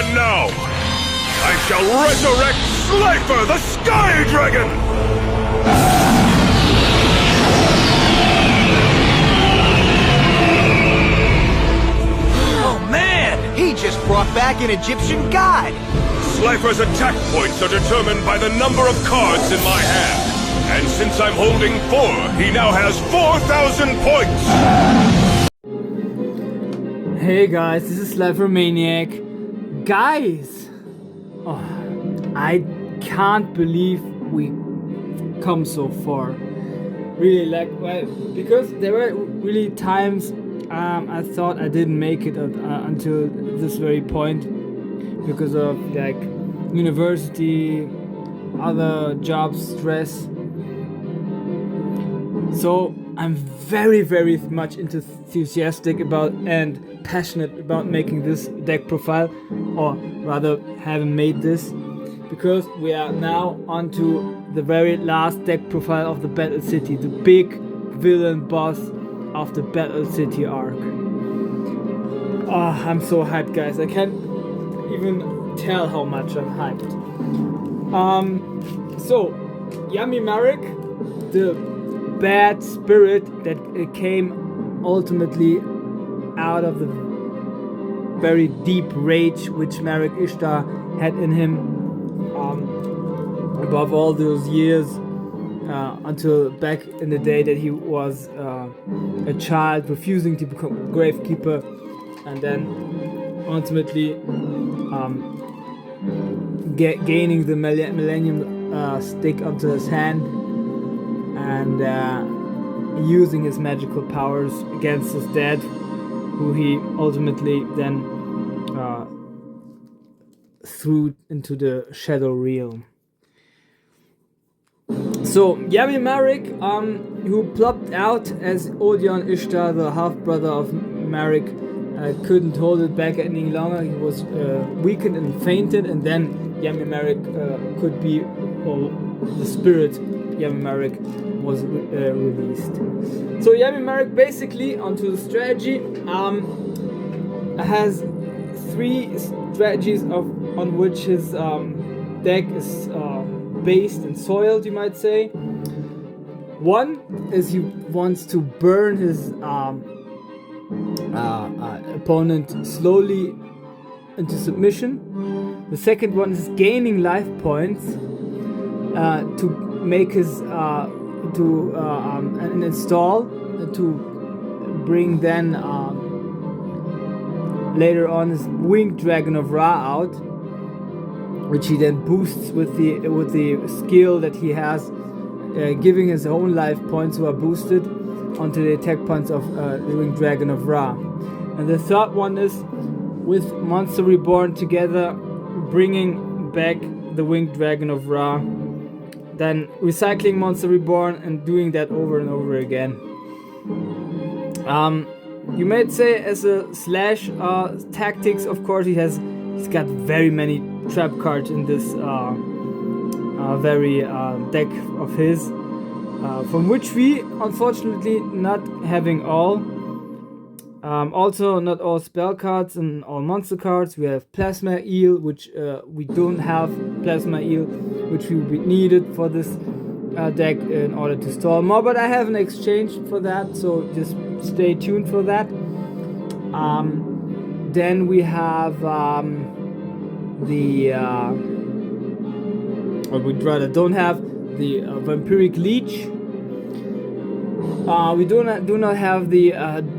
And now, I shall resurrect Slifer the Sky Dragon! Oh man, he just brought back an Egyptian god! Slifer's attack points are determined by the number of cards in my hand. And since I'm holding 4, he now has 4,000 points! Hey guys, this is Slifer Maniac. Guys! Oh, I can't believe we come so far. Really, because there were really times I thought I didn't make it until this very point because of university, other jobs, stress. So I'm very, very much enthusiastic about and passionate about making this deck profile, or rather having made this, because we are now onto the very last deck profile of the Battle City, the big villain boss of the Battle City arc. Oh, I'm so hyped, guys. I can't even tell how much I'm hyped. So Yami Marik, the bad spirit that came ultimately out of the very deep rage which Marik Ishtar had in him above all those years until back in the day that he was a child refusing to become gravekeeper, and then ultimately gaining the millennium stick onto his hand and using his magical powers against his dad, who he ultimately then threw into the shadow realm. So Yami Marik, who plopped out as Odeon Ishtar, the half-brother of Marik, couldn't hold it back any longer. He was weakened and fainted, and then Yami Marik could be, or the spirit Yami Marik was released. So Yami Marik, basically, onto the strategy, has 3 strategies on which his deck is based and soiled, you might say. One is he wants to burn his opponent slowly into submission. The second one is gaining life points to make his and install to bring then later on his Winged Dragon of Ra out, which he then boosts with the skill that he has, giving his own life points who are boosted onto the attack points of the Winged Dragon of Ra. And the third one is with Monster Reborn together, bringing back the Winged Dragon of Ra, then recycling Monster Reborn and doing that over and over again. You might say as a slash tactics, of course, he's got very many trap cards in this very deck of his, from which we unfortunately not having all. Also not all spell cards and all monster cards. We have Plasma Eel, which we don't have Plasma Eel, which will be needed for this deck in order to stall more, but I have an exchange for that, so just stay tuned for that. Then we have or we'd rather don't have the Vampiric Leech. We do not have the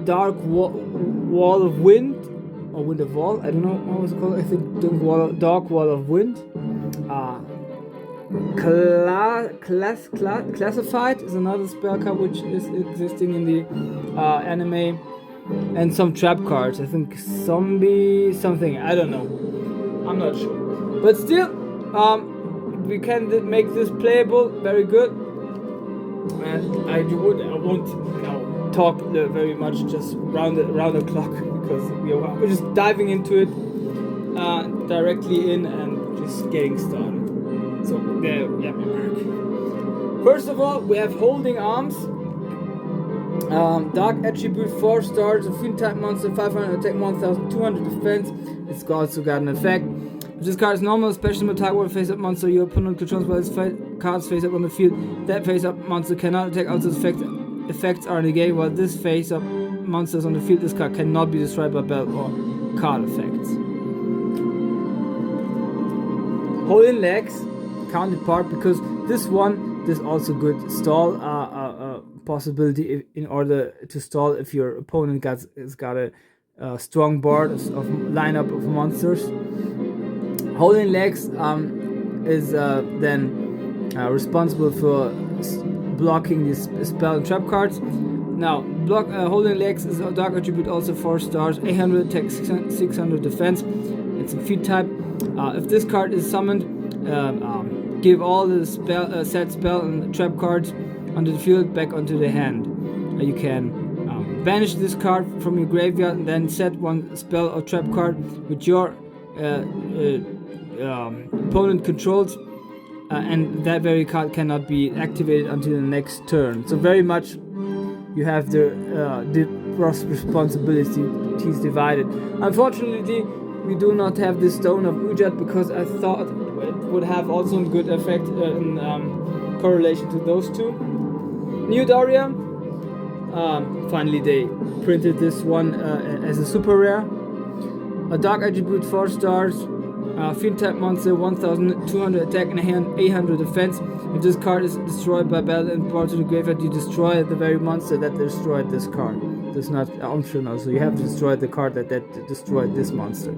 Dark Wall of Wind, or Wind of Wall, I don't know what was it called, I think Dark Wall of Wind. Classified is another spell card which is existing in the anime, and some trap cards, I think Zombie something, I don't know, I'm not sure, but still we can make this playable very good. And I won't talk very much, just round the clock, because we're just diving into it directly in and just getting started. So there, yeah. First of all, we have Holding Arms, Dark Attribute 4 stars, a fiend type monster, 500 attack, 1200 defense. It's also got an effect. If this card is normal, special attack or face up monster your opponent controls while its cards face up on the field, that face up monster cannot attack. Also, effects are negated while this face up monster is on the field. This card cannot be destroyed by belt or card effects. Holding legs, counterpart, because this one, there's also good stall possibility in order to stall if your opponent has got a strong board of lineup of monsters. Holding legs is then responsible for blocking these spell and trap cards. Now, Holding Legs is a Dark Attribute, also 4 stars, 800 attack, 600 defense. It's a feat type. If this card is summoned, give all the set spell and trap cards onto the field back onto the hand. You can banish this card from your graveyard and then set one spell or trap card which your opponent controls, and that very card cannot be activated until the next turn. So very much you have the responsibilities divided. Unfortunately, we do not have the Stone of Ujat because I thought it would have also a good effect in correlation to those two. New Daria, finally they printed this one as a super rare. A Dark Attribute 4 stars, fiend type monster, 1200 attack and 800 defense. If this card is destroyed by battle and brought to the graveyard, you destroy the very monster that destroyed this card. That's not optional, so you have to destroy the card that destroyed this monster.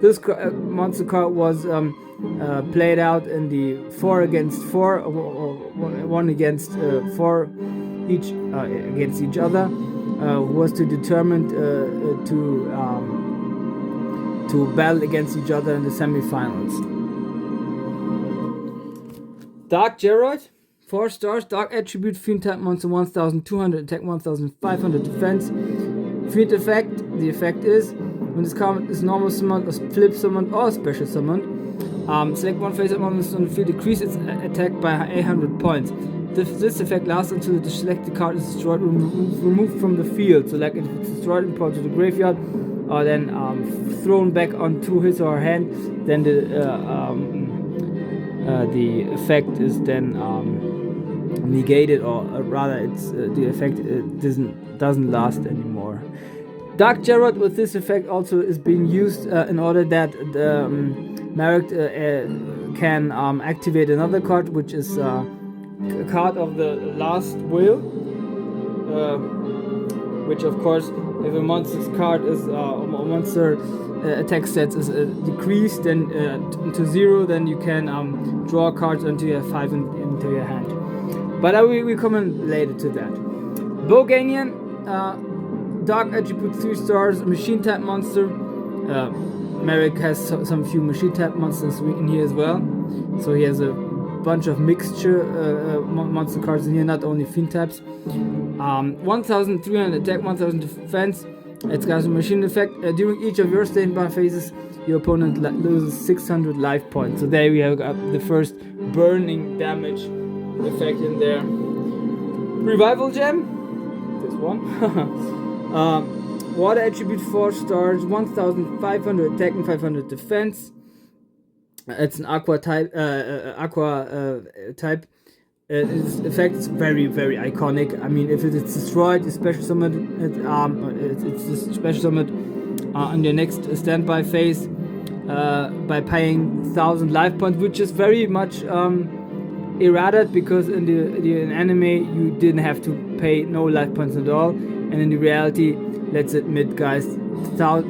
This monster card was played out in the 4 against 4, or 1 against 4 each against each other, was to determine to battle against each other in the semifinals. Dark Geroid, 4 stars, Dark Attribute, fiend type monster, 1200 attack, 1500 defense. Fiend effect, the effect is when this card is normal summoned, or flip summoned, or special summoned, select one face up monster on the field, decrease its attack by 800 points. This effect lasts until the selected card is destroyed, removed from the field. So like if it's destroyed and brought to the graveyard, or then thrown back onto his or her hand, then the effect is then negated, or rather it's the effect doesn't last anymore. Dark Geroid with this effect also is being used in order that the Marik can activate another card, which is a card of the Last Will, which of course, if a monster's card is monster attack stats is decreased then to 0, then you can draw cards until you have 5 into your hand. But I will comment later to that. Boganian, Dark Attribute 3 stars, machine type monster. Marik has some few machine type monsters in here as well, so he has a bunch of mixture monster cards in here, not only fiend types. 1300 attack, 1000 defense. It's got a machine effect. During each of your standby phases, your opponent loses 600 life points. So there we have the first burning damage effect in there. Revival Gem, this one. Water Attribute 4 stars, 1500 attack and 500 defense. It's an aqua type. Its effect is very, very iconic. I mean, if it is destroyed, it's special summoned. It's special summoned on your next standby phase by paying 1000 life points, which is very much errated, because in the anime you didn't have to pay no life points at all, and in the reality, let's admit, guys,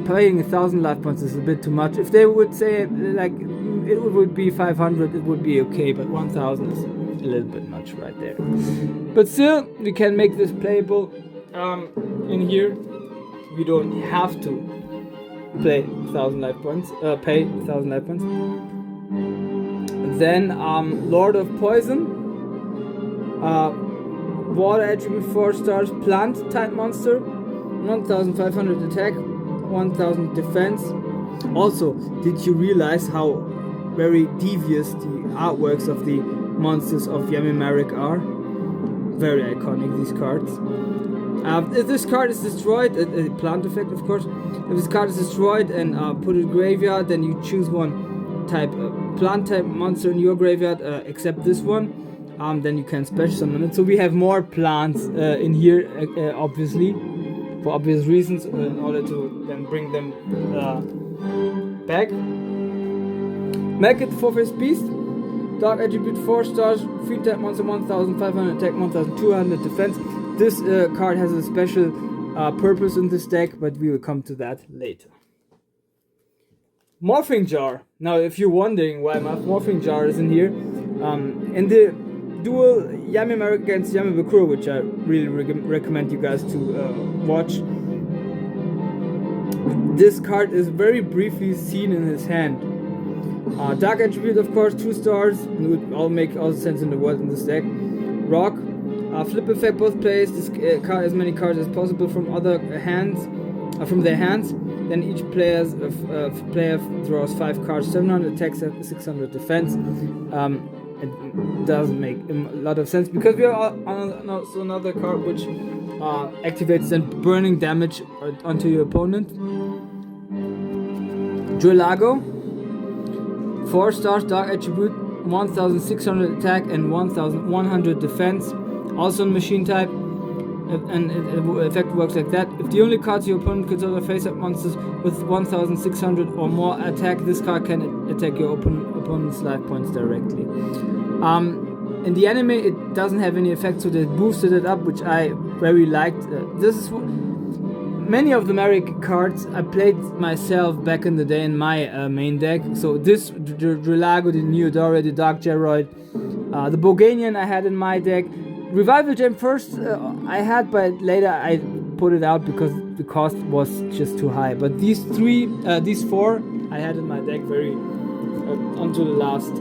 paying 1000 life points is a bit too much. If they would say like it would be 500, it would be okay, but 1000 is a little bit much right there. But still, we can make this playable in here. We don't have to pay 1000 life points. Then Lord of Poison, Water Attribute 4 stars, plant type monster, 1500 attack, 1000 defense. Also, did you realize how very devious the artworks of the monsters of Yami Marik are? Very iconic, these cards. If this card is destroyed, a plant effect of course, if this card is destroyed and put it in graveyard, then you choose one type, plant type monster in your graveyard, except this one, then you can special summon it. So we have more plants in here, obviously, for obvious reasons, in order to then bring them back. Make it 4-face beast. Dark attribute 4 stars, free type monster 1500 attack, 1200 defense. This card has a special purpose in this deck, but we will come to that later. Morphing Jar. Now, if you're wondering why my Morphing Jar is in here, in the duel Yami Marik against Yami Marik, which I really recommend you guys to watch, this card is very briefly seen in his hand. Dark attribute, of course, 2 stars, and it would all make all the sense in the world in this deck. Rock. Flip effect, both players discard as many cards as possible from other hands, from their hands. Then each player draws 5 cards, 700 attack, 600 defense. It doesn't make a lot of sense because we are on also another card which activates then burning damage onto your opponent. Drelago, 4 stars, dark attribute, 1600 attack and 1100 defense. Also in machine type, and the effect works like that. If the only cards your opponent controls are face-up monsters with 1600 or more attack, this card can attack your opponent's life points directly. In the anime, it doesn't have any effect, so they boosted it up, which I very liked. This is many of the Marik cards I played myself back in the day in my main deck. So this Drelago, the Neodora, the Dark Geroid, the Boganian I had in my deck. Revival Gem first I had, but later I put it out because the cost was just too high. But these 4 I had in my deck very until the last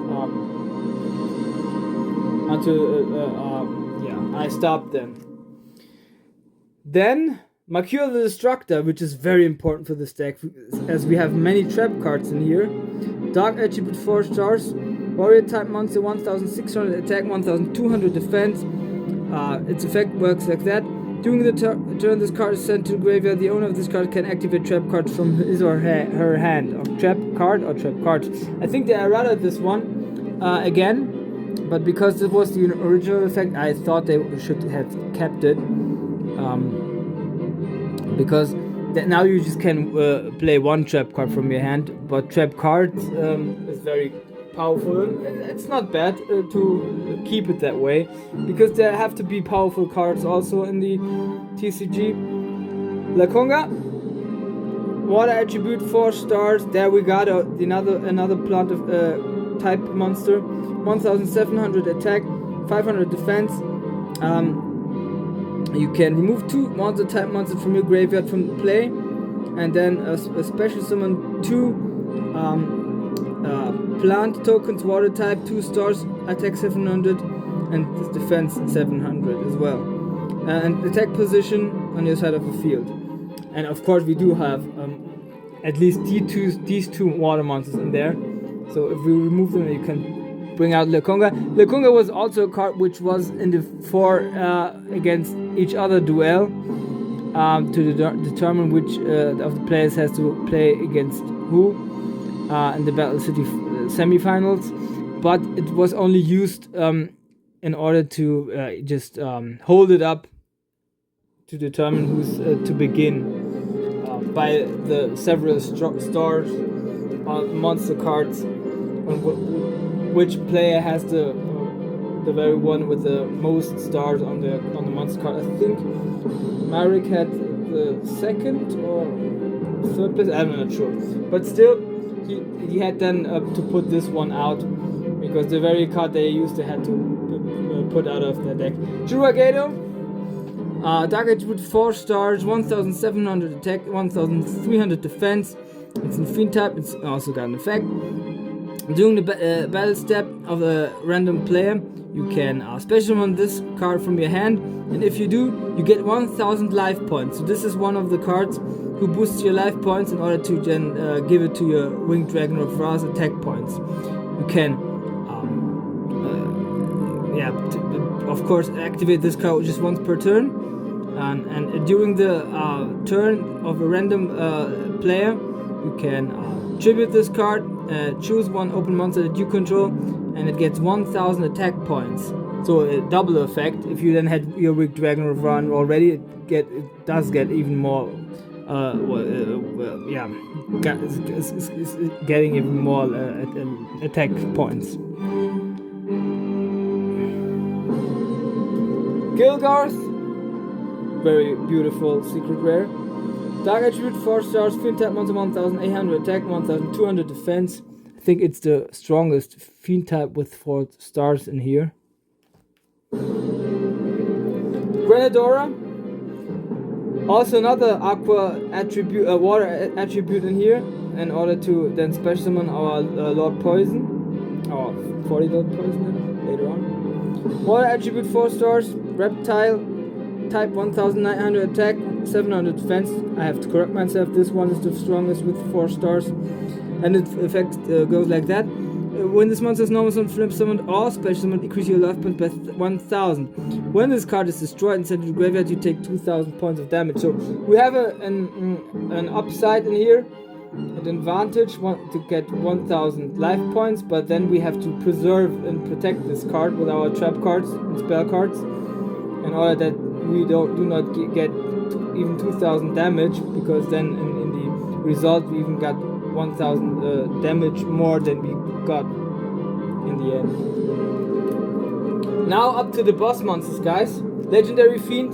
I stopped them. Then Makura the Destructor, which is very important for this deck, as we have many trap cards in here. Dark attribute 4 stars, warrior type monster 1600 attack, 1200 defense. Its effect works like that. During the turn this card is sent to the graveyard, the owner of this card can activate trap cards from his or her hand. Trap card or trap cards. I think that I rather this one again, but because it was the original effect, I thought they should have kept it. Because now you just can play one trap card from your hand, but trap cards is very powerful. It's not bad to keep it that way, because there have to be powerful cards also in the TCG. Lakonga, water attribute 4 stars. There we got another plant of type monster. 1700 attack, 500 defense. You can remove 2 monster type monsters from your graveyard from play, and then a special summon 2 plant tokens, water type, 2 stars, attack 700 and defense 700 as well, and attack position on your side of the field. And of course we do have at least these two water monsters in there, so if we remove them you can bring out Lakonga. Lakonga was also a card which was in the 4 against each other duel to determine which of the players has to play against who in the Battle City semifinals, but it was only used in order to just hold it up to determine who's to begin by the several stars on monster cards, on which player has the very one with the most stars on the monster card. I think Marik had the 2nd or 3rd place, I'm not sure, but still he had then to put this one out, because the very card they used they had to put out of their deck. Juragado, dark attribute 4 stars, 1700 attack, 1300 defense. It's in fiend type. It's also got an effect. During the battle step of a random player, you can special summon this card from your hand, and if you do, you get 1000 life points. So this is one of the cards who boosts your life points in order to then give it to your Winged Dragon of Wrath attack points. You can, of course, activate this card just once per turn. and during the turn of a random player, you can tribute this card, choose one open monster that you control, and it gets 1000 attack points. So a double effect. If you then had your Rick Dragon run already, it does get even more. Getting even more attack points. Gilgarth, very beautiful secret rare. Dark Attribute 4 stars, Fiend type monster 1800 attack, 1200 defense. I think it's the strongest Fiend type with 4 stars in here. Grenadora, also another aqua attribute, water attribute in here, in order to then special summon our Lord Poison, or 40 Lord Poison later on. Water attribute 4 stars, Reptile type 1900 attack, 700 defense. I have to correct myself, this one is the strongest with 4 stars, and its effect goes like that. When this monster is normal summon, flip summoned, or special summoned, increase your life points by 1000. When this card is destroyed and sent to the graveyard, you take 2000 points of damage. So we have an upside in here, an advantage to get 1000 life points, but then we have to preserve and protect this card with our trap cards and spell cards, in order that we do not get even 2000 damage, because then in the result we even got 1000 damage more than we got in the end. Now up to the boss monsters, guys. Legendary Fiend,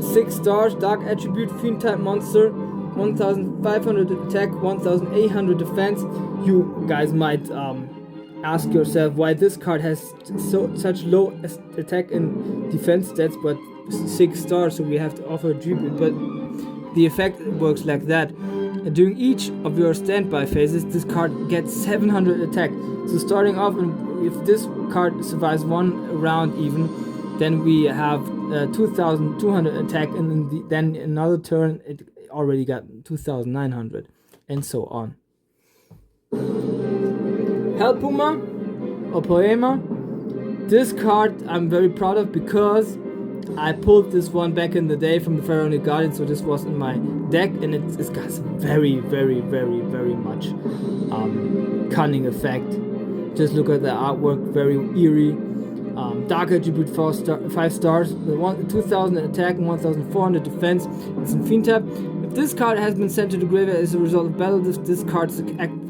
6 stars, Dark Attribute, Fiend type monster, 1500 attack, 1800 defense. You guys might ask yourself why this card has such low attack and defense stats, but 6 stars, so we have to offer a tribute. But the effect works like that. During each of your standby phases, this card gets 700 attack. So starting off, if this card survives one round even, then we have 2200 attack, and then another turn it already got 2900, and so on. Hellpuma or Poema. This card I'm very proud of because I pulled this one back in the day from the Pharaonic Guardian, so this was in my deck, and it's got very, very, very, very much cunning effect. Just look at the artwork, very eerie. Dark Attribute 5 stars, 2000 attack and 1400 defense. It's in Fiend type. If this card has been sent to the graveyard as a result of battle, this card's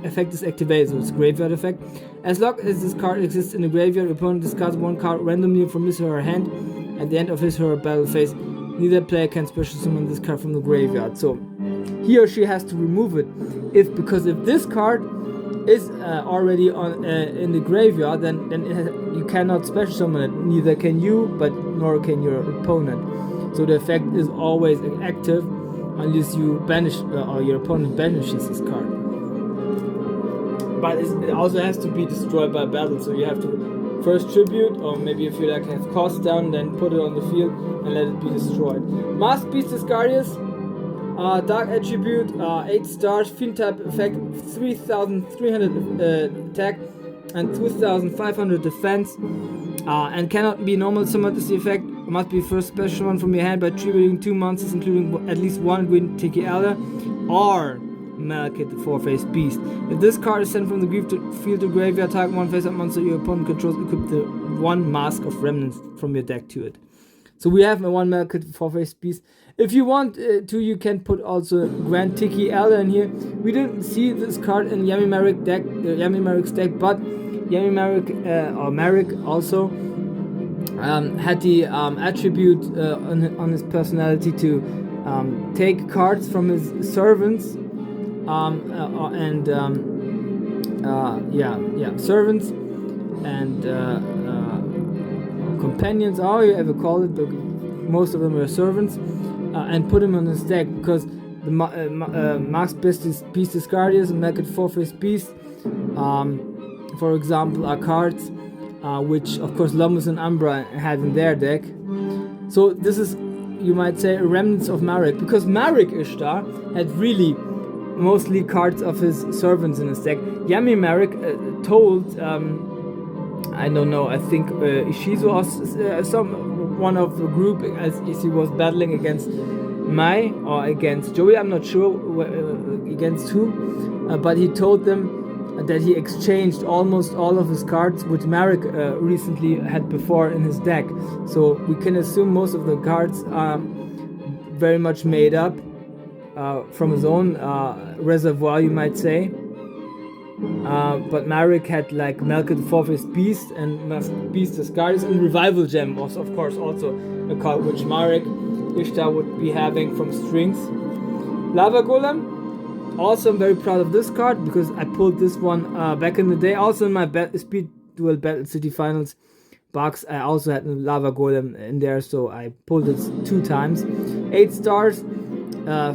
effect is activated, so it's a graveyard effect. As long as this card exists in the graveyard, your opponent discards one card randomly from his or her hand at the end of his or her battle phase. Neither player can special summon this card from the graveyard, so he or she has to remove it. Because if this card is already on in the graveyard, then you cannot special summon it. Neither can you, but nor can your opponent. So the effect is always active unless you banish or your opponent banishes this card. But it also has to be destroyed by battle, so you have to first tribute, or maybe if you like have cost down, then put it on the field and let it be destroyed. Masked Beast Iscarius, Dark Attribute, 8 stars, Fiend type effect, 3300 attack and 2500 defense, and cannot be normal summoned as the effect. Must be first special one from your hand by tributing 2 monsters, including at least 1 green Tiki Elder or Malekith the 4-faced beast. If this card is sent from the field to graveyard, target 1 face-up monster your opponent controls, equip the 1 Mask of Remnants from your deck to it. So we have a 1 Malekith 4-faced beast. If you want to, you can put also Grand Tiki Elder in here. We didn't see this card in Yami Marik deck, Yami Marik's deck, but Yami Marik or Marik also had the attribute on his personality to take cards from his servants servants and companions, or you ever call it, but most of them were servants, and put him on his deck, because the Masked Beast Iscarius and Malekith 4-faced beast, for example, are cards which of course Lumbus and Umbra had in their deck. So this is, you might say, remnants of Marik, because Marik Ishtar had really mostly cards of his servants in his deck. Yami Marik told I don't know, I think Ishizu or one of the group as he was battling against Mai or against Joey. I'm not sure against who, but he told them that he exchanged almost all of his cards, which Marik recently had before in his deck. So we can assume most of the cards are very much made up from his own reservoir, you might say. But Marik had like Melked Fourth Beast and Beast Ascardis, and Revival Gem was of course also a card which Marik Ishtar would be having from strings. Lava Golem. Also, I'm very proud of this card because I pulled this one back in the day. Also in my Speed Duel Battle City Finals box, I also had a Lava Golem in there, so I pulled it 2 times. 8 stars,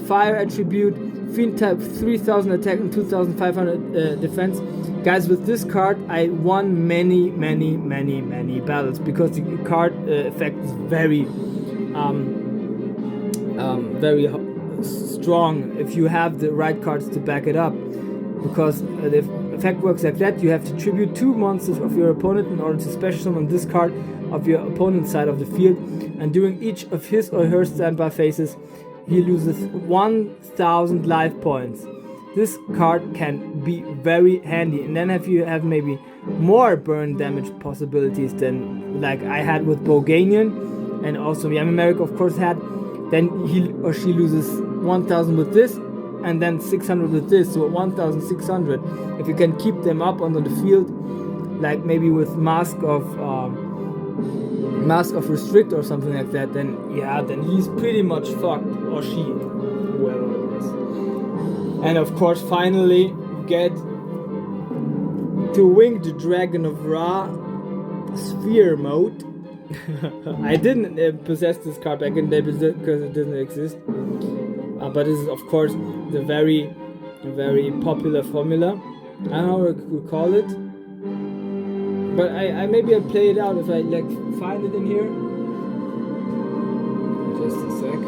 Fire Attribute, Fiend type, 3000 attack and 2500 defense. Guys, with this card, I won many battles because the card effect is very strong if you have the right cards to back it up, because the effect works like that. You have to tribute 2 monsters of your opponent in order to special summon this card of your opponent's side of the field, and during each of his or her standby phases he loses 1000 life points. This card can be very handy, and then if you have maybe more burn damage possibilities than like I had with Boganian, and also Yami Marik of course had, then he or she loses 1000 with this and then 600 with this, so 1600. If you can keep them up onto the field, like maybe with Mask of Restrict or something like that, then yeah, then he's pretty much fucked, or she, whoever it is. And of course finally get to Wing the Dragon of Ra Sphere mode. I didn't possess this card back in the day because it didn't exist, but this is of course the very popular formula. I don't know what we call it, but I maybe I'll play it out if I like find it in here. Just a sec.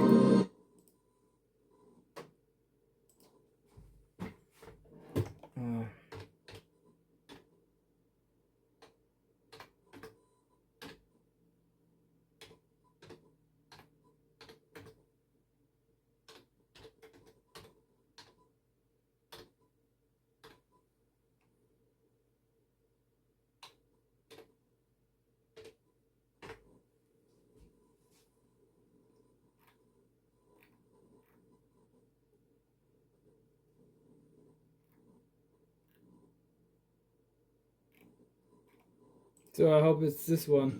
So I hope it's this one.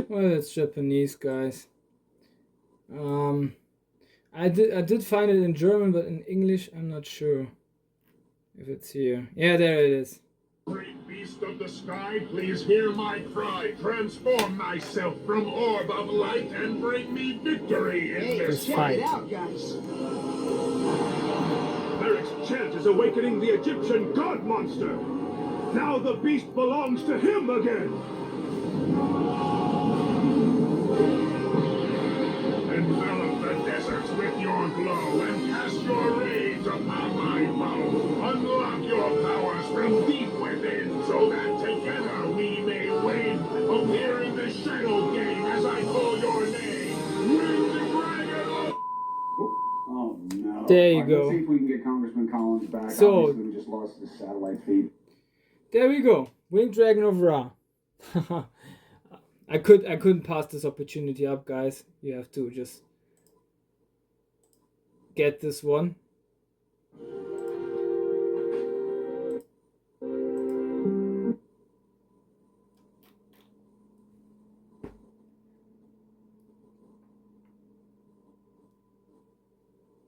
Well, it's Japanese, guys. I did find it in German, but in English I'm not sure if it's here. Yeah, there it is. Great beast of the sky, please hear my cry. Transform myself from orb of light and bring me victory in this fight. Check it out, guys. Marik's chant is awakening the Egyptian god monster. Now the beast belongs to him again. Envelop the deserts with your glow and cast your rage upon my foe. Unlock your powers from deep within, so that together we may win. Appear in the shadow game as I call your name. Wing the dragon of... Oh no. There you Let's go. see if we can get Congressman Collins back. So- Obviously, we just lost his satellite feed. There we go. Winged Dragon of Ra. I couldn't pass this opportunity up, guys. You have to just get this one.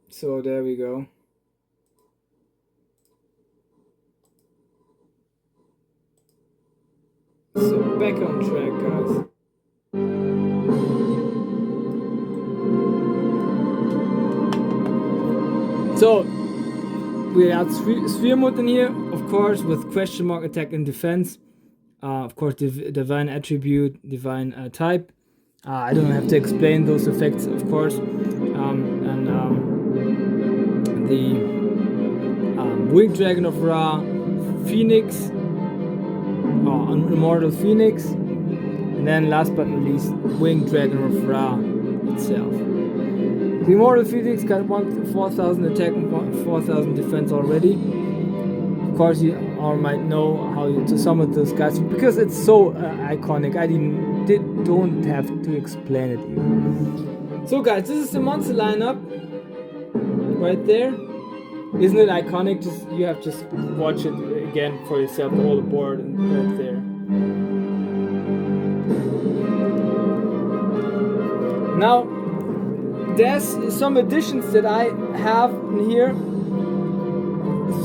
So there we go. So back on track, guys. So we had Sphere mode in here, of course, with question mark attack and defense. Of course, divine attribute, divine type. I don't have to explain those effects, of course. The Winged Dragon of Ra, Phoenix, Immortal Phoenix, and then last but not least, Winged Dragon of Ra itself. The Immortal Phoenix got 4,000 attack and 4,000 defense already. Of course, you all might know how to summon those guys because it's so iconic. I don't have to explain it even. So guys, this is the monster lineup right there. Isn't it iconic? You have to watch it again for yourself, the whole board and right there. Now, there's some additions that I have in here.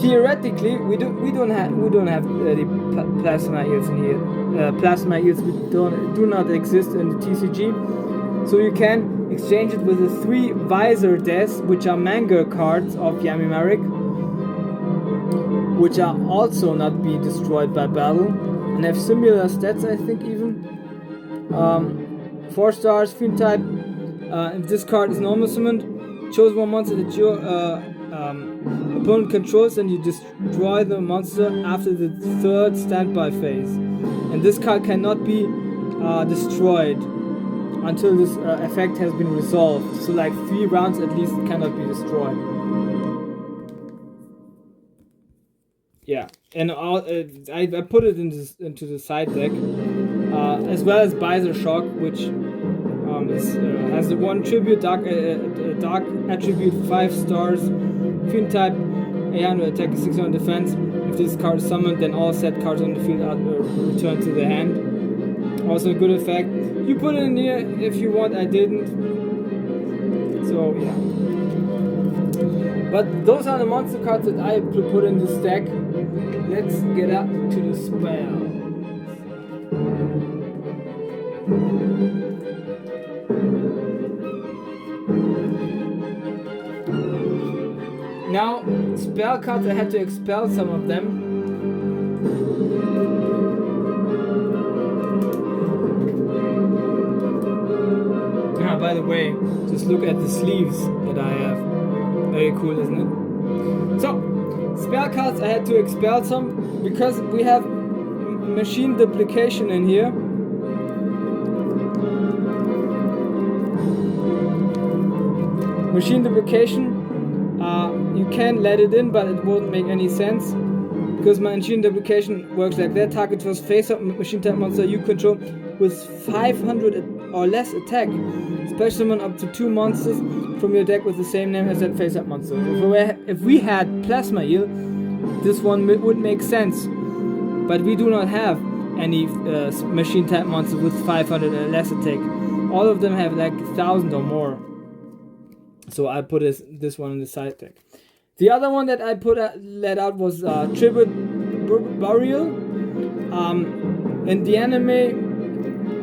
Theoretically, we don't have the plasma eels in here. Plasma eels do not exist in the TCG, so you can exchange it with the 3 visor deaths, which are manga cards of Yami Marik, which are also not being destroyed by battle and have similar stats, I think even. 4 stars, fiend type. If this card is normal summoned, choose one monster that your opponent controls and you destroy the monster after the 3rd standby phase. And this card cannot be destroyed until this effect has been resolved. So like 3 rounds at least cannot be destroyed. Yeah, and I put it into the side deck, as well as Visor Shock, which has the 1 tribute, dark attribute, 5 stars, fiend type, 800 attack, 600 defense. If this card is summoned, then all set cards on the field are returned to the hand. Also a good effect. You put it in here if you want, I didn't. So yeah. But those are the monster cards that I put in this deck. Let's get up to the spell. Now, spell cards, I had to expel some of them. By the way, just look at the sleeves that I have. Very cool, isn't it? So, spell cards, I had to expel some because we have machine duplication in here. Machine duplication, you can let it in, but it won't make any sense because machine duplication works like that. Target was face-up machine type monster you control with 500 or less attack. Special summon up to 2 monsters from your deck with the same name as that face-up monster. If we had Plasma Eel, this one would make sense. But we do not have any machine type monsters with 500 or less attack. All of them have like 1,000 or more. So I put this one in the side deck. The other one that I let out was Tribute Burial. In the anime,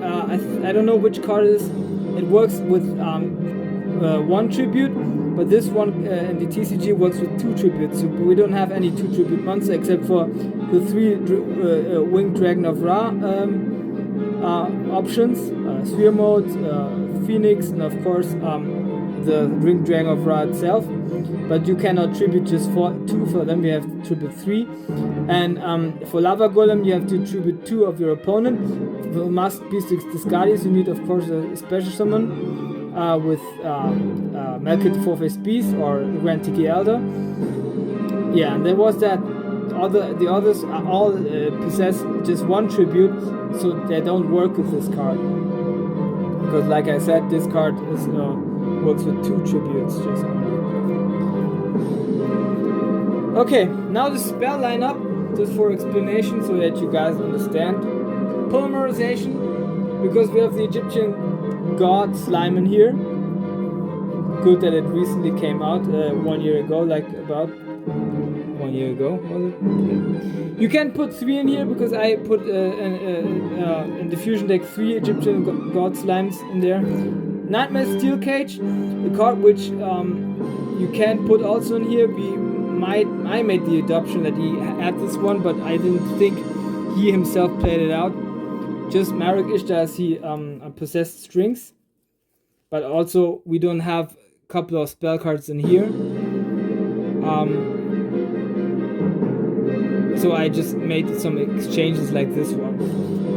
I don't know which card it is. It works with 1 tribute, but this one in the TCG works with 2 tributes. So we don't have any 2 tribute monsters except for the 3 Winged Dragon of Ra options, Sphere Mode, Phoenix, and of course the Winged Dragon of Ra itself. But you cannot tribute just 2 for them, you have to tribute 3. And for Lava Golem you have to tribute 2 of your opponent. For Masked Beast Discardius you need of course a special summon with Malekith 4-Faced Beast or Grand Tiki Elder. Yeah, and there was that. The others are all possess just 1 tribute, so they don't work with this card. Because like I said, this card is works with 2 tributes just only. Okay, now the spell lineup, just for explanation so that you guys understand. Polymerization, because we have the Egyptian god slime in here. Good that it recently came out 1 year ago, like about 1 year ago, was it? Yeah. You can put 3 in here because I put in the fusion deck 3 Egyptian god slimes in there. Nightmare Steel Cage, the card which you can put also in here. I made the adoption that he had this one, but I didn't think he himself played it out. Just Marik Ishtar as he possessed strings, but also we don't have a couple of spell cards in here. so I just made some exchanges like this one.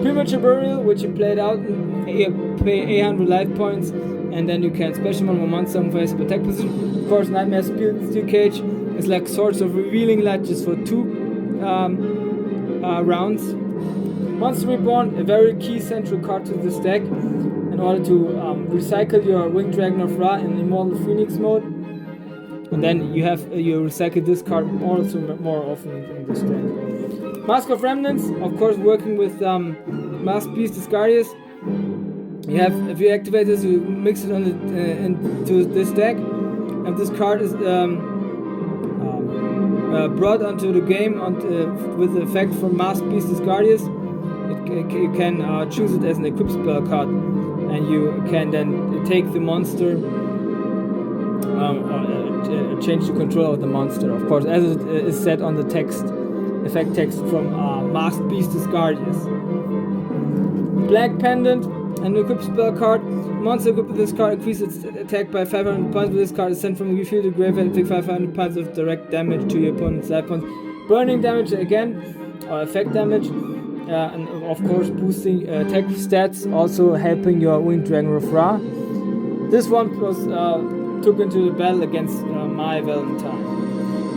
Premature Burial, which you played out, pay 800 life points, and then you can special summon one monster on face attack position. Of course, Nightmare Steel Cage is like sorts of revealing light just for 2 rounds. Monster Reborn, a very key central card to this deck in order to recycle your Winged Dragon of Ra in Immortal Phoenix mode. And then you recycle this card also more often in this deck. Mask of Remnants, of course, working with Masked Beast Discardius. You have, if you activate this, you mix it on into this deck, and this card is brought onto the game with the effect from Masked Beast Discardius. You can choose it as an equip spell card, and you can then take the monster. Change the control of the monster, of course, as it is set on the effect text from Masked Beast Discardius. Black Pendant, an equip spell card. Monster equipped with this card increases its attack by 500 points. With this card is sent from your field to graveyard and take 500 points of direct damage to your opponent's life points. Burning damage again, or effect damage, and of course boosting attack stats, also helping your Winged Dragon of Ra. This one was took into the battle against my Valentine.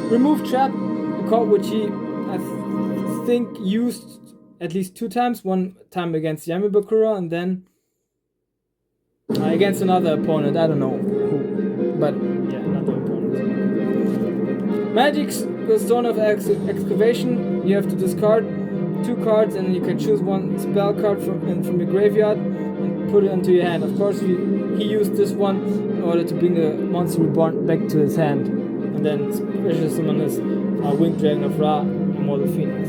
Remove Trap, a card which he, I think, used at least 2 times. One time against Yami Bakura, and then against another opponent. I don't know who, but yeah, another opponent. Magic Stone of Excavation. You have to discard 2 cards, and you can choose one spell card from your graveyard and put it into your hand. Of course, he used this one in order to bring the Monster Reborn back to his hand, and then special summon his Winged Dragon of Ra, Immortal Phoenix.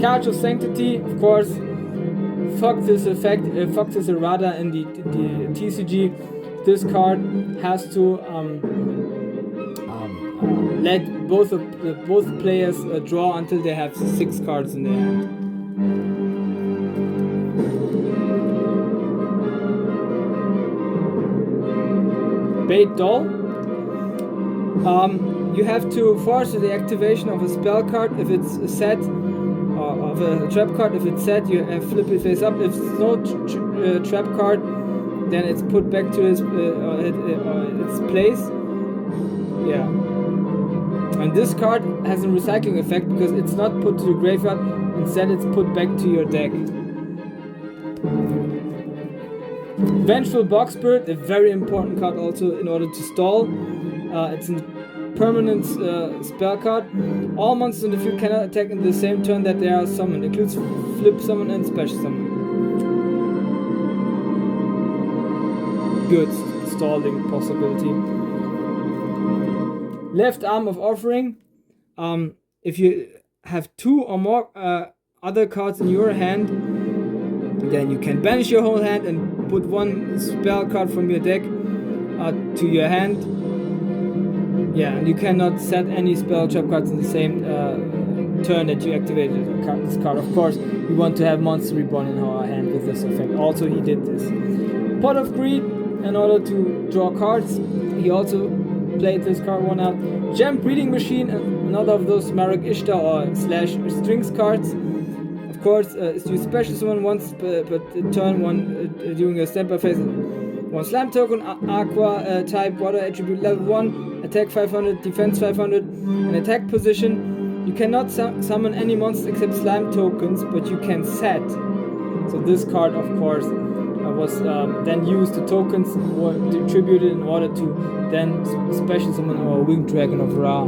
Couch of Sanctity, of course, fuck this effect, fuck this errata in the TCG. This card has to let both players draw until they have 6 cards in their hand. Bait Doll. You have to force the activation of a spell card if it's set, or of a trap card if it's set. You flip it face up. If it's no trap card, then it's put back to its place. Yeah. And this card has a recycling effect because it's not put to the graveyard. Instead, it's put back to your deck. Vengeful Boxbird, a very important card also in order to stall. It's a permanent spell card. All monsters in the field cannot attack in the same turn that they are summoned. Includes flip summon and special summon. Good stalling possibility. Left Arm of Offering. If you have 2 or more other cards in your hand, then you can banish your whole hand and put 1 spell card from your deck to your hand. Yeah, and you cannot set any spell trap cards in the same turn that you activated this card. Of course, we want to have Monster Reborn in our hand with this effect. Also, he did this. Pot of Greed, in order to draw cards. He also played this card one out. Gem Breeding Machine, another of those Marik Ishtar or slash strings cards. Of course, you special summon once per turn, one during your standby phase. 1 Slime token, Aqua type, Water attribute level 1, attack 500, defense 500, and attack position. You cannot summon any monsters except slime tokens, but you can set. So this card, of course, was then used. The tokens were distributed in order to then special summon our Winged Dragon of Ra.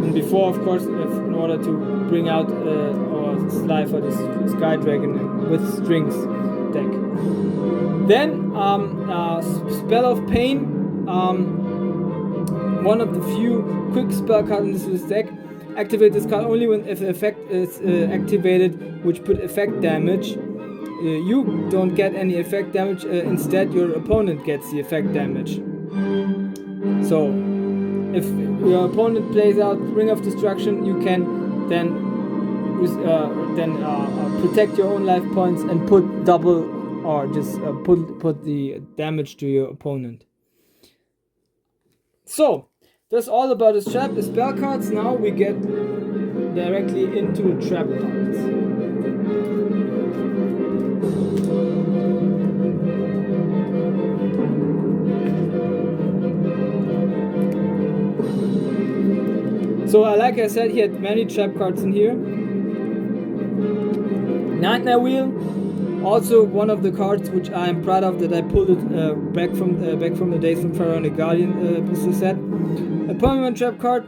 And before, of course, in order to bring out our Sly for this Sky Dragon with strings deck. Then Spell of Pain, one of the few quick spell cards in this deck. Activate this card only when if the effect is activated, which put effect damage. You don't get any effect damage. Instead, your opponent gets the effect damage. So, if your opponent plays out Ring of Destruction, you can then protect your own life points and put double or just put the damage to your opponent. So, that's all about his trap, his spell cards. Now we get directly into trap cards. So like I said, he had many trap cards in here. Nightmare Wheel, also one of the cards which I am proud of that I pulled it back from the days from Pharaonic Guardian set. A permanent trap card.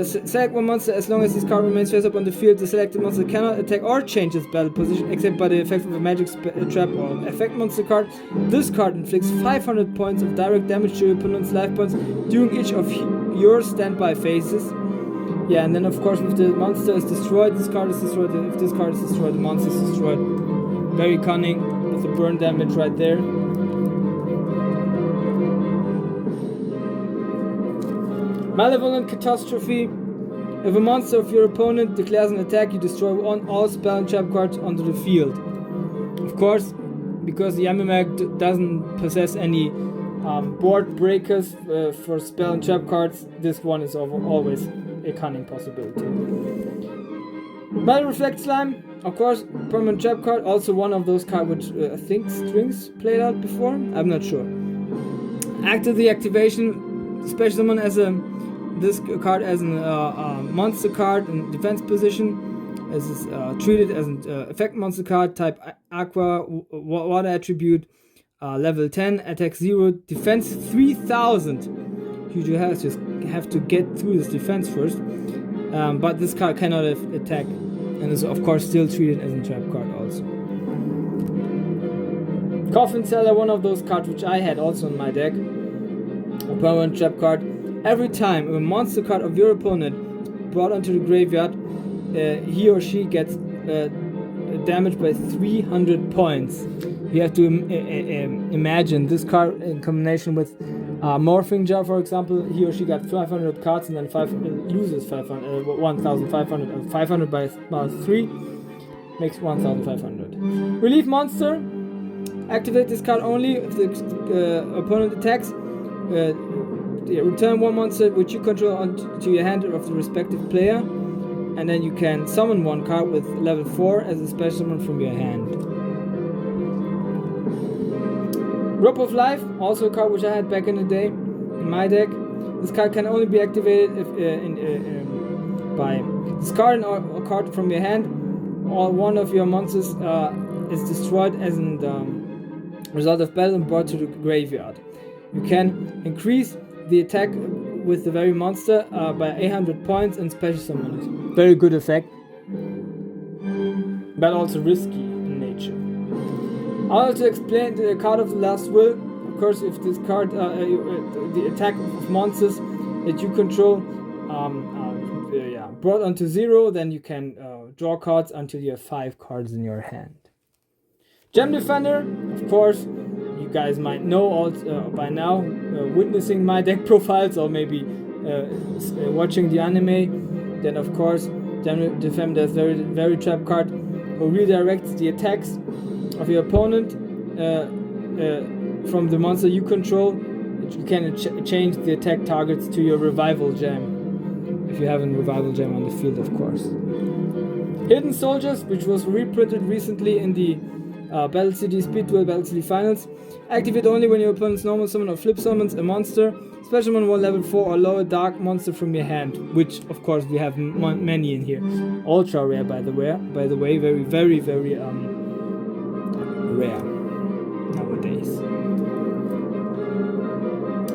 Select one monster as long as this card remains face up on the field. The selected monster cannot attack or change its battle position except by the effect of a magic trap or effect monster card. This card inflicts 500 points of direct damage to your opponent's life points during each of your standby phases. Yeah, and then of course if the monster is destroyed, this card is destroyed. If this card is destroyed, the monster is destroyed. Very cunning with the burn damage right there. Malevolent Catastrophe. If a monster of your opponent declares an attack, you destroy all spell and trap cards onto the field. Of course, because the Yami Marik doesn't possess any board breakers for spell and trap cards, this one is always a cunning possibility. Metal Reflect Slime, of course, permanent trap card, also one of those cards which I think Strings played out before, I'm not sure. After the activation, special summon this card as a monster card in defense position. This is treated as an effect monster card, type Aqua, water attribute, level 10, attack 0, defense 3000. You just have to get through this defense first, but this card cannot attack, and is of course still treated as a trap card also. Coffin Seller, one of those cards which I had also in my deck, a permanent trap card. Every time a monster card of your opponent is brought onto the graveyard, he or she gets damaged by 300 points. You have to imagine this card in combination with Morphing Jar, for example. He or she got 500 cards and then loses 1,500. 500 by 3 makes 1,500. Relief Monster. Activate this card only if the opponent attacks. Return one monster which you control onto your hand of the respective player, and then you can summon one card with level 4 as a special summon from your hand. Rope of Life, also a card which I had back in the day in my deck. This card can only be activated if by discarding a card from your hand, or one of your monsters is destroyed as a result of battle and brought to the graveyard. You can increase the attack with the very monster by 800 points and special summon it. Very good effect, but also risky in nature. I'll also explain the card of the Last Will. Of course, if this card, the attack of monsters that you control, brought onto 0, then you can draw cards until you have 5 cards in your hand. Gem Defender, of course, you guys might know also by now, witnessing my deck profiles or maybe watching the anime. Then of course, Gem Defender is very trap card who redirects the attacks of your opponent from the monster you control. You can change the attack targets to your Revival Gem, if you have a Revival Gem on the field, of course. Hidden Soldiers, which was reprinted recently in the Battle City Speed Duel Battle City Finals. Activate only when your opponent's normal summon or flip summons a monster. Special summon one level 4 or lower dark monster from your hand, which of course we have many in here. Ultra rare, by the way, very rare nowadays.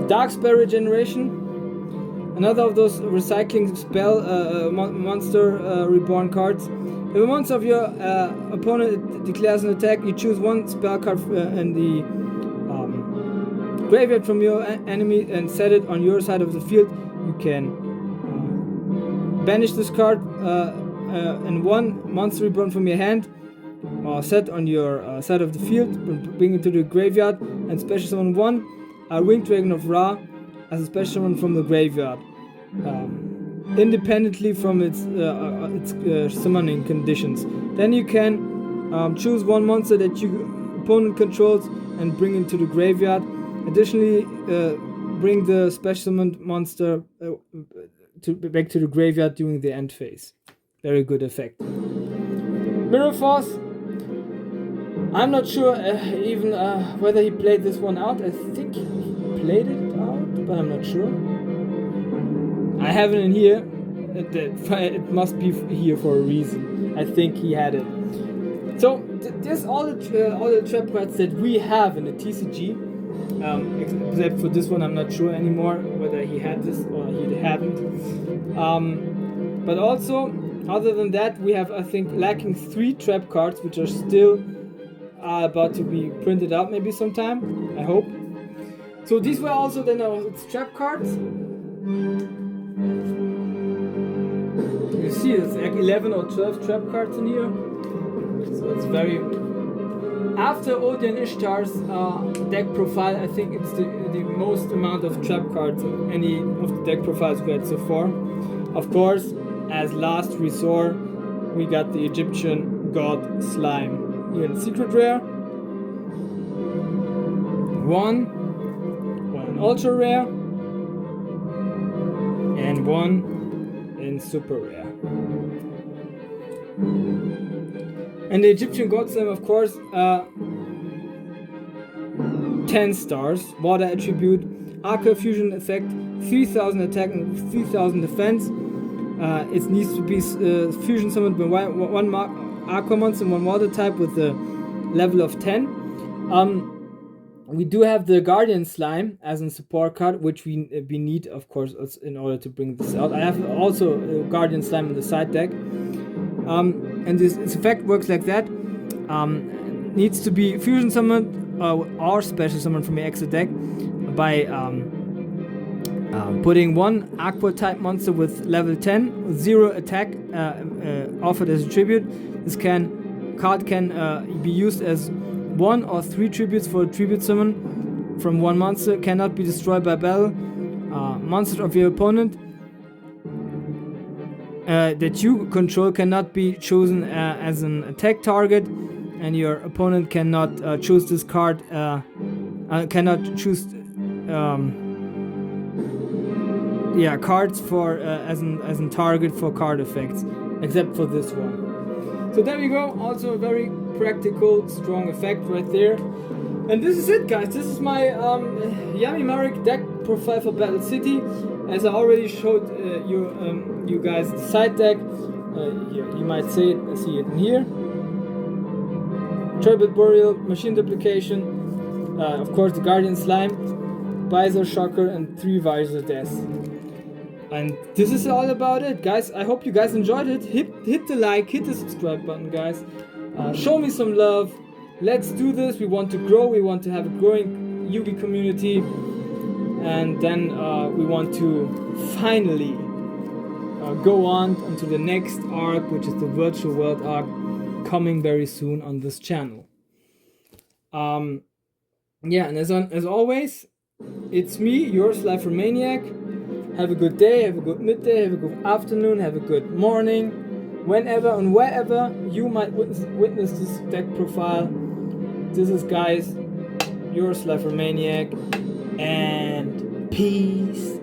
Dark Spell Regeneration, another of those recycling spell monster reborn cards. If a monster of your opponent declares an attack, you choose one spell card in the graveyard from your enemy and set it on your side of the field. You can banish this card and one monster reborn from your hand, or set on your side of the field, bring it to the graveyard, and special summon one Winged Dragon of Ra as a special summon from the graveyard, independently from its summoning conditions. Then you can choose one monster that your opponent controls and bring it to the graveyard. Additionally, bring the special summoned monster back to the graveyard during the end phase. Very good effect. Mirror Force. I'm not sure even whether he played this one out. I think he played it out, but I'm not sure. I have it in here. It must be here for a reason. I think he had it. So there's all the trap cards that we have in the TCG. Except for this one, I'm not sure anymore whether he had this or he hadn't. But also, other than that, we have, I think, lacking 3 trap cards, which are still about to be printed out maybe sometime, I hope. So these were also then our trap cards. You see, it's like 11 or 12 trap cards in here. So it's very... After Odeon Ishtar's deck profile, I think it's the most amount of trap cards of any of the deck profiles we had so far. Of course, as last resort, we got the Egyptian God Slime. Here in Secret Rare. One in Ultra Rare. And one in Super Rare. And the Egyptian God Slime, of course, 10 stars, water attribute, Arca Fusion effect, 3000 attack and 3000 defense. It needs to be fusion summoned by one Aqua monster and one water type with a level of 10. We do have the Guardian Slime as a support card, which we need, of course, in order to bring this out. I have also Guardian Slime in the side deck. And this effect works like that. Needs to be fusion summoned or special summoned from your extra deck by putting one Aqua type monster with level 10, 0 attack offered as a tribute. This card can be used as 1 or 3 tributes for a tribute summon from one monster. Cannot be destroyed by battle. Monster of your opponent that you control cannot be chosen as an attack target, and your opponent cannot choose this card. Cannot choose cards for as an target for card effects, except for this one. So there we go. Also a very practical, strong effect right there. And this is it, guys. This is my Yami Marik Deck Profile for Battle City. As I already showed you guys the side deck. You might see it in here. Turbid Burial, Machine Duplication, of course the Guardian Slime, Visor Shocker, and 3 Visor Deaths. And this is all about it, guys. I hope you guys enjoyed it. Hit the like, hit the subscribe button, guys. Show me some love. Let's do this. We want to grow. We want to have a growing Yugi community. And then we want to finally go on into the next arc, which is the Virtual World arc, coming very soon on this channel. And as always, it's me, your Slifer Maniac. Have a good day, have a good midday, have a good afternoon, have a good morning, whenever and wherever you might witness this deck profile. This is, guys, your Slifer Maniac, and peace